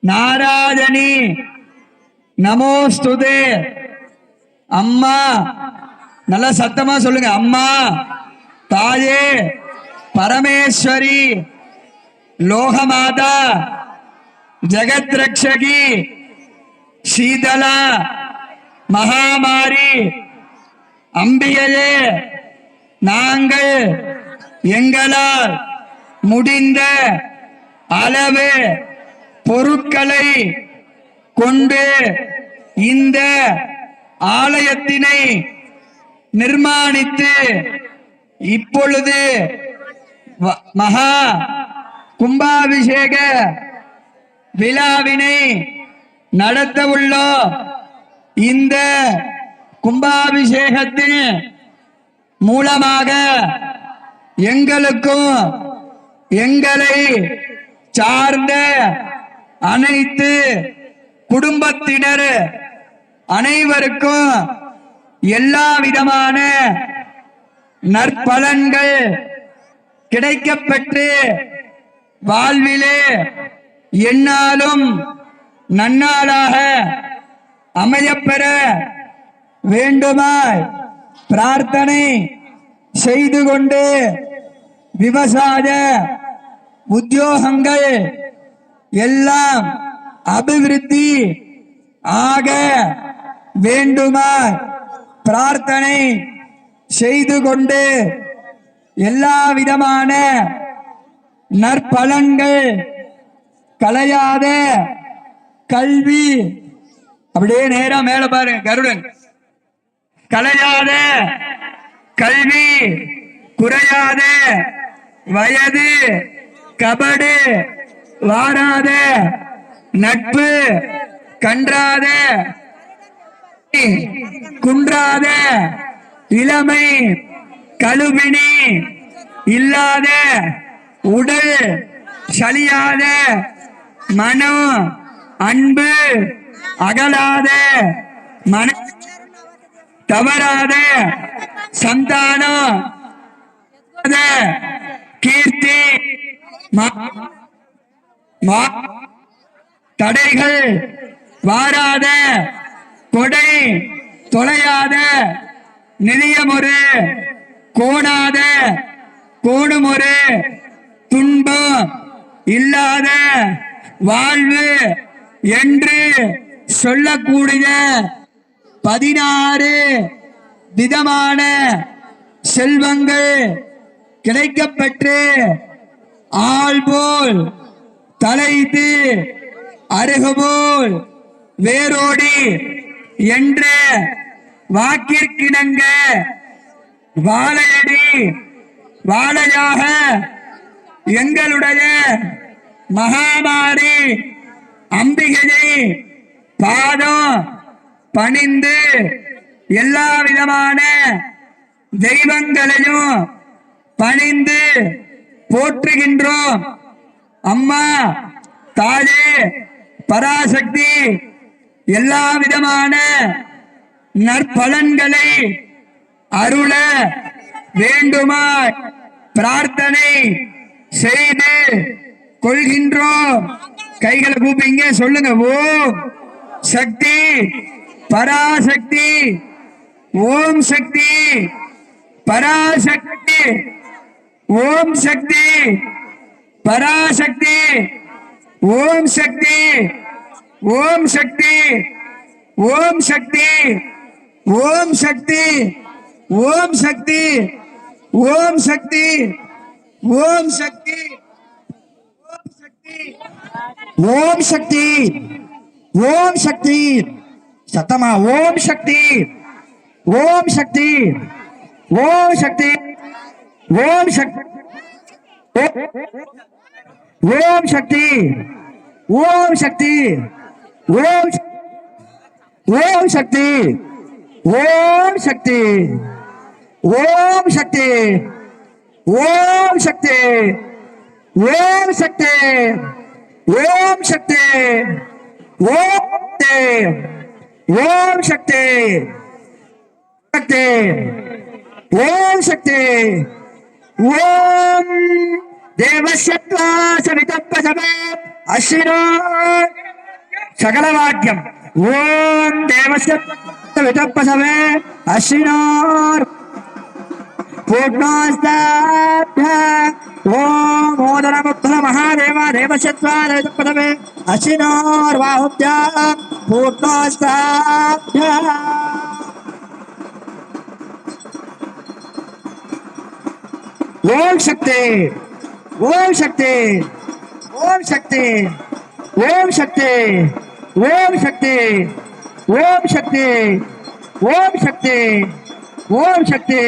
நாராயணி நமோஸ்துதே. அம்மா நல்ல சத்தமா சொல்லுங்க. அம்மா தாயே பரமேஸ்வரி லோகமாதா ஜெகத் ரக்ஷகி சீதலா மகாமாரி அம்பிகையே, நாங்கள் எங்களால் முடிந்த அளவு பொருட்களை கொண்டு இந்த ஆலயத்தினை நிர்மாணித்து இப்பொழுது மகா கும்பாபிஷேக விழாவினை நடத்த உள்ளோம். இந்த கும்பாபிஷேகத்தின் மூலமாக எங்களுக்கும் எங்களை சார்ந்த அனைத்து குடும்பத்தினர் அனைவருக்கும் எல்லா விதமான நற்பலன்கள் கிடைக்கப்பெற்று வாழ்விலே எந்நாளும் நன்னாளாக அமையப்பெற வேண்டுமாய் பிரார்த்தனை செய்து கொண்டு விவசாய உத்தியோகங்கள் எல்லாம் அபிவிருத்தி ஆக வேண்டுமாய் பிரார்த்தனை செய்து கொண்டு எல்லா விதமான நற்பலன்கள் கலையாத கல்வி, அப்படியே நேரம் மேல பாருங்க கருடன், கலையாத கல்வி, குறையாத வயது, கபடு வாராத நட்பு, கன்றாத குன்றாத இளமை, கழுவினி இல்லாத உடல், சலியாத மனம், அன்பு அகலாத மன, தவறாத சந்தானம், கீர்த்தி, தடைகள் வாராத கொடை, தொலையாத நிதியமுறு, கோணாத கோணுமுறு, துன்பம் இல்லாத வாழ்வு என்று சொல்லக்கூடிய 16 விதமான செல்வங்கள் கிடைக்கப்பெற்று ஆள் போல் தலைத்து அருகுபோல் வேரோடி என்ற வாக்கிற்கிணங்க வாழையடி வாழையாக எங்களுடைய மகாமாரி அம்பிகையை பாதம் பணிந்து எல்லா விதமான தெய்வங்களையும் பணிந்து போற்றுகின்றோம். அம்மா தாயே பராசக்தி எல்லா விதமான நற்பலன்களை அருள வேண்டுமாய் பிரார்த்தனை செய்து கொள்கின்றோம். கைகளை கூப்பிங்க, சொல்லுங்க. ஓம் சக்தி பராசக்தி, ஓம் சக்தி பராசக்தி, ஓம் சக்தி பராசக்தி, ஓம் சக்தி, ஓம் சக்தி, ஓம் சக்தி, ஓம் சக்தி, ஓம் சக்தி, ஓம் சக்தி, ஓம் சக்தி, ஓம் சக்தி, ஓம் சக்தி, சத்தமா ஓம் சக்தி, ஓம் சக்தி, ஓம் சக்தி, ஓம் சக்தி, ஓம் சக்தி, ஓம் சக்தி, ஓம் ஓம் சக்தி, ஓம் சக்தி, ஓம் சக்தி, ஓம் சக்தி, ஓம் சக்தி, ஓம் சக்தி, ஓம் சக்தி, சக்தி, ஓம் சக்தி, ஓம் தேவசத்வா சவிதப்பசமே அஸ்வினோ सकलवाक्यम ओम देवस्य वितप्पसवे अश्विनोर पूर्णोस्ताभ्य ओम मोदनमुत्तम महादेव देवस्य वितप्पसवे अश्विनोर बाहुभ्य पूर्णोस्ताभ्य ओम शक्ति ओम शक्ति ओम शक्ति ओम शक्ति ओम शक्ति ओम शक्ति ओम शक्ति ओम शक्ति